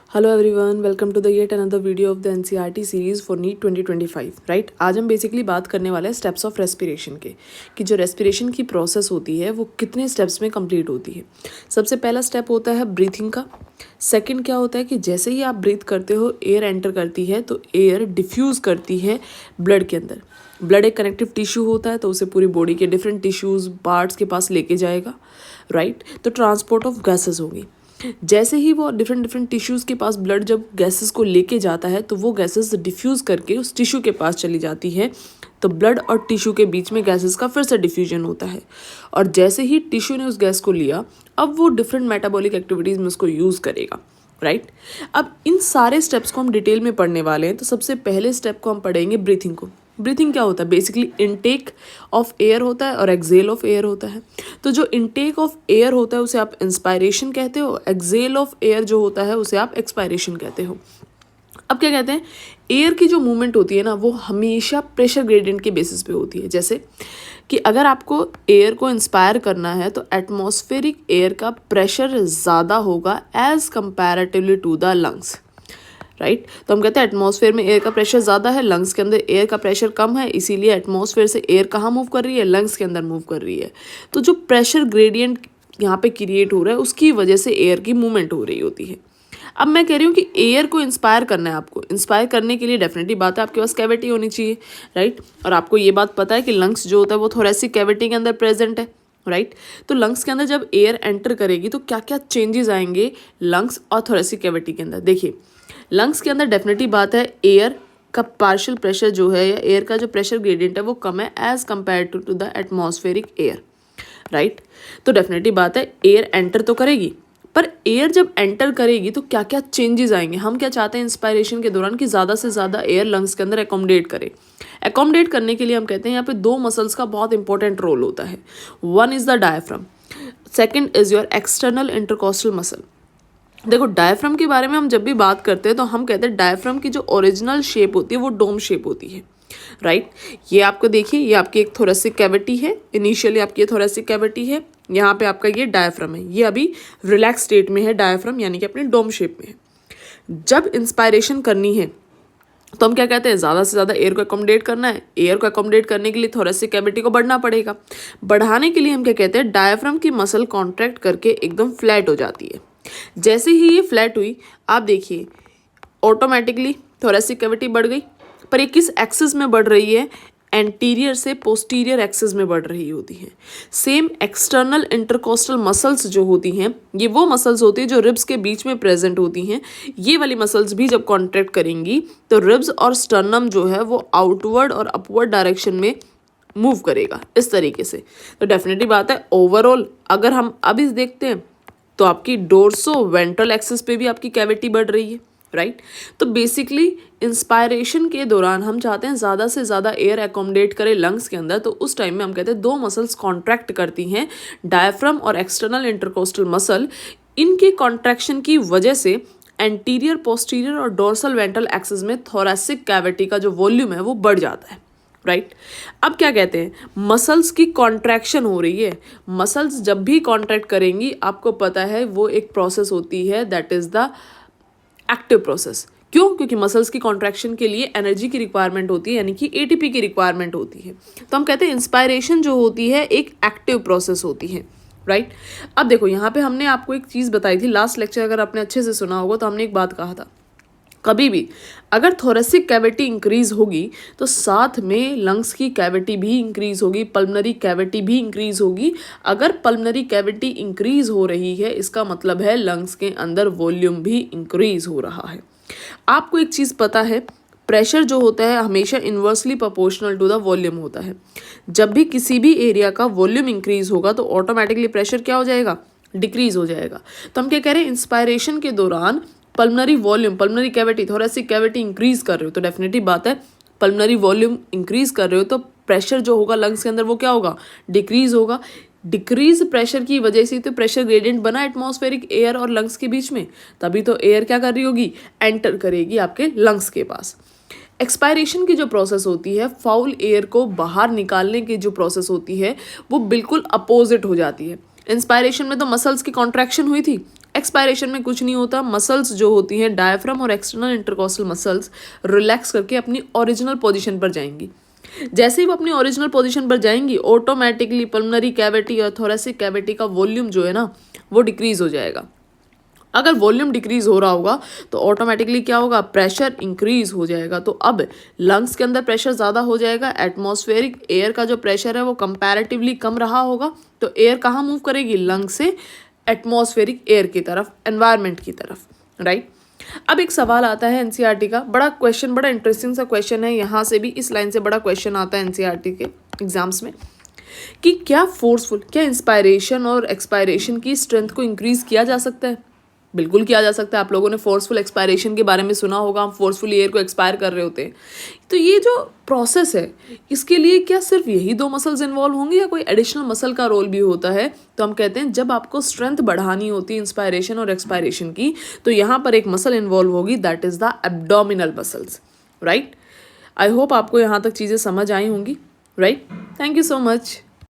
Hello everyone, welcome to the yet another video of the NCERT series for NEET 2025। Right, आज हम basically बात करने वाले हैं स्टेप्स ऑफ रेस्पिरेशन के, कि जो रेस्पिरेशन की प्रोसेस होती है वो कितने स्टेप्स में कंप्लीट होती है। सबसे पहला स्टेप होता है ब्रीथिंग का। सेकंड क्या होता है कि जैसे ही आप ब्रीथ करते हो, एयर एंटर करती है तो एयर डिफ्यूज़ करती है ब्लड के अंदर। ब्लड एक कनेक्टिव टिश्यू होता है तो उसे पूरी बॉडी के डिफरेंट टिश्यूज़ पार्ट्स के पास लेके जाएगा। राइट, तो ट्रांसपोर्ट ऑफ गैसेस होगी। जैसे ही वो डिफरेंट टिश्यूज़ के पास ब्लड जब गैसेस को लेके जाता है तो वो गैसेस डिफ्यूज़ करके उस टिश्यू के पास चली जाती है, तो ब्लड और टिश्यू के बीच में गैसेस का फिर से डिफ्यूजन होता है। और जैसे ही टिश्यू ने उस गैस को लिया, अब वो डिफरेंट मेटाबॉलिक एक्टिविटीज़ में उसको यूज़ करेगा। राइट, अब इन सारे स्टेप्स को हम डिटेल में पढ़ने वाले हैं। तो सबसे पहले स्टेप को हम पढ़ेंगे ब्रीथिंग को। ब्रीथिंग क्या होता है? बेसिकली इनटेक ऑफ एयर होता है और एक्सेल ऑफ एयर होता है। तो जो इनटेक ऑफ एयर होता है उसे आप इंस्पायरेशन कहते हो, एक्सेल ऑफ एयर जो होता है उसे आप एक्सपायरेशन कहते हो। अब क्या कहते हैं, एयर की जो मूवमेंट होती है ना, वो हमेशा प्रेशर ग्रेडियंट के बेसिस पे होती है। जैसे कि अगर आपको एयर को इंस्पायर करना है तो एटमॉस्फेरिक एयर का प्रेशर ज़्यादा होगा as comparatively to the lungs. Right, तो हम कहते हैं एटमॉस्फेयर में एयर का प्रेशर ज़्यादा है, लंग्स के अंदर एयर का प्रेशर कम है, इसीलिए एटमॉस्फेयर से एयर कहाँ मूव कर रही है? लंग्स के अंदर मूव कर रही है। तो जो प्रेशर ग्रेडियंट यहाँ पे क्रिएट हो रहा है उसकी वजह से एयर की मूवमेंट हो रही होती है। अब मैं कह रही हूँ कि एयर को इंस्पायर करना है, आपको इंस्पायर करने के लिए डेफिनेटली बात है आपके पास कैविटी होनी चाहिए। राइट, और आपको ये बात पता है कि लंग्स जो होता है वो थोरेसिक कैविटी के अंदर प्रेजेंट है। राइट, तो लंग्स के अंदर जब एयर एंटर करेगी तो क्या क्या चेंजेस आएंगे लंग्स और थोरेसिक कैविटी के अंदर? देखिए, लंग्स के अंदर डेफिनेटली बात है एयर का पार्शियल प्रेशर जो है या एयर का जो प्रेशर ग्रेडियंट है वो कम है as compare to the atmospheric air. Right, तो डेफिनेटली बात है एयर एंटर तो करेगी, पर एयर जब एंटर करेगी तो क्या क्या चेंजेस आएंगे? हम क्या चाहते हैं इंस्पायरेशन के दौरान कि ज़्यादा से ज़्यादा एयर लंग्स के अंदर एकोमोडेट करे। एकोमोडेट करने के लिए हम कहते हैं यहाँ पे दो मसल्स का बहुत इंपॉर्टेंट रोल होता है। One is the diaphragm, second is your external intercostal muscle. देखो, डायफ्राम के बारे में हम जब भी बात करते हैं तो हम कहते हैं डायफ्राम की जो ओरिजिनल शेप होती है वो डोम शेप होती है। राइट, ये आपको देखिए, ये आपकी एक थोरेसिक कैविटी है, इनिशियली आपकी थोरेसिक कैविटी है, यहाँ पे आपका ये डायफ्राम है, ये अभी रिलैक्स स्टेट में है डायफ्राम, यानी कि अपने डोम शेप में है। जब इंस्पायरेशन करनी है तो हम क्या कहते हैं, ज़्यादा से ज़्यादा एयर को अकोमोडेट करना है। एयर को अकोमोडेट करने के लिए थोरेसिक कैविटी को बढ़ना पड़ेगा। बढ़ाने के लिए हम क्या कहते हैं, डायफ्राम की मसल कॉन्ट्रैक्ट करके एकदम फ्लैट हो जाती है। जैसे ही ये फ्लैट हुई, आप देखिए ऑटोमेटिकली थोरेसिक कैविटी बढ़ गई, पर ये किस एक्सिस में बढ़ रही है? एंटीरियर से पोस्टीरियर एक्सिस में बढ़ रही होती है। सेम एक्सटर्नल इंटरकोस्टल मसल्स जो होती हैं, ये वो मसल्स होती हैं जो रिब्स के बीच में प्रेजेंट होती हैं। ये वाली मसल्स भी जब कॉन्ट्रैक्ट करेंगी तो रिब्स और स्टर्नम जो है वो आउटवर्ड और अपवर्ड डायरेक्शन में मूव करेगा इस तरीके से। तो डेफिनेटली बात है ओवरऑल अगर हम अभी देखते हैं तो आपकी डोर्सो वेंट्रल एक्सिस पे भी आपकी कैविटी बढ़ रही है। राइट, तो बेसिकली इंस्पायरेशन के दौरान हम चाहते हैं ज़्यादा से ज़्यादा एयर एकोमोडेट करे लंग्स के अंदर, तो उस टाइम में हम कहते हैं दो मसल्स कॉन्ट्रैक्ट करती हैं, डायफ्राम और एक्सटर्नल इंटरकोस्टल मसल। इनकी कॉन्ट्रैक्शन की वजह से एंटीरियर, पोस्टीरियर और डोर्सल वेंट्रल एक्सिस में थोरेसिक कैविटी का जो वॉल्यूम है वो बढ़ जाता है। राइट, अब क्या कहते हैं, मसल्स की कॉन्ट्रैक्शन हो रही है। मसल्स जब भी कॉन्ट्रैक्ट करेंगी, आपको पता है वो एक प्रोसेस होती है, that is the active process. क्यों? क्योंकि मसल्स की कॉन्ट्रैक्शन के लिए एनर्जी की रिक्वायरमेंट होती है, यानी कि एटीपी की रिक्वायरमेंट होती है। तो हम कहते हैं इंस्पायरेशन जो होती है एक एक्टिव प्रोसेस होती है। राइट, अब देखो यहाँ पे हमने आपको एक चीज़ बताई थी लास्ट लेक्चर, अगर आपने अच्छे से सुना होगा तो हमने एक बात कहा था, कभी भी अगर थोरेसिक कैविटी इंक्रीज होगी तो साथ में लंग्स की कैविटी भी इंक्रीज होगी, पल्मनरी कैविटी भी इंक्रीज होगी। अगर पल्मनरी कैविटी इंक्रीज हो रही है इसका मतलब है लंग्स के अंदर वॉल्यूम भी इंक्रीज हो रहा है। आपको एक चीज़ पता है, प्रेशर जो होता है हमेशा inversely proportional to the volume होता है। जब भी किसी भी एरिया का वॉल्यूम इंक्रीज होगा तो ऑटोमेटिकली प्रेशर क्या हो जाएगा? डिक्रीज हो जाएगा। तो हम क्या कह रहे हैं, इंस्पायरेशन के दौरान pulmonary volume, pulmonary cavity, thoracic cavity increase कर रहे हो तो डेफिनेटली बात है पल्मनरी वॉल्यूम इंक्रीज कर रहे हो तो प्रेशर जो होगा लंग्स के अंदर वो क्या होगा? डिक्रीज होगा। डिक्रीज प्रेशर की वजह से तो प्रेशर ग्रेडियंट बना एटमॉस्फेरिक एयर और लंग्स के बीच में, तभी तो एयर क्या कर रही होगी? एंटर करेगी आपके लंग्स के पास। एक्सपायरेशन की जो प्रोसेस होती है, फाउल एयर को बाहर निकालने की जो प्रोसेस होती है वो बिल्कुल अपोजिट हो जाती है। इंस्पायरेशन में तो मसल्स की कॉन्ट्रैक्शन हुई थी, एक्सपायरेशन में कुछ नहीं होता, मसल्स जो होती हैं डायफ्राम और एक्सटर्नल इंटरकॉस्टल मसल्स रिलैक्स करके अपनी ओरिजिनल पोजीशन पर जाएंगी। जैसे ही वो अपनी ओरिजिनल पोजीशन पर जाएंगी ऑटोमेटिकली पल्मोनरी कैविटी और थोरेसिक कैविटी का वॉल्यूम जो है ना वो डिक्रीज हो जाएगा। अगर वॉल्यूम डिक्रीज हो रहा होगा तो ऑटोमेटिकली क्या होगा, प्रेशर इंक्रीज हो जाएगा। तो अब लंग्स के अंदर प्रेशर ज़्यादा हो जाएगा, एटमॉस्फेरिक एयर का जो प्रेशर है वो कंपैरेटिवली कम रहा होगा, तो एयर कहाँ मूव करेगी, लंग से एटमॉस्फेरिक एयर की तरफ, एनवायरनमेंट की तरफ, राइट। अब एक सवाल आता है एनसीईआरटी का, बड़ा क्वेश्चन, बड़ा इंटरेस्टिंग सा क्वेश्चन है, यहाँ से भी इस लाइन से बड़ा क्वेश्चन आता है एनसीईआरटी के एग्जाम्स में कि क्या फोर्सफुल, क्या इंस्पायरेशन और एक्सपायरेशन की स्ट्रेंथ को इंक्रीज किया जा सकता है। बिल्कुल किया जा सकता है। आप लोगों ने फोर्सफुल एक्सपायरेशन के बारे में सुना होगा, हम फोर्सफुल एयर को एक्सपायर कर रहे होते हैं। तो ये जो प्रोसेस है इसके लिए क्या सिर्फ यही 2 मसल्स इन्वॉल्व होंगे या कोई एडिशनल मसल का रोल भी होता है। तो हम कहते हैं जब आपको स्ट्रेंथ बढ़ानी होती है इंस्पायरेशन और एक्सपायरेशन की, तो यहाँ पर एक मसल इन्वॉल्व होगी, that is the abdominal muscles, right. I hope आपको यहाँ तक चीज़ें समझ आई होंगी, right. Thank you so much.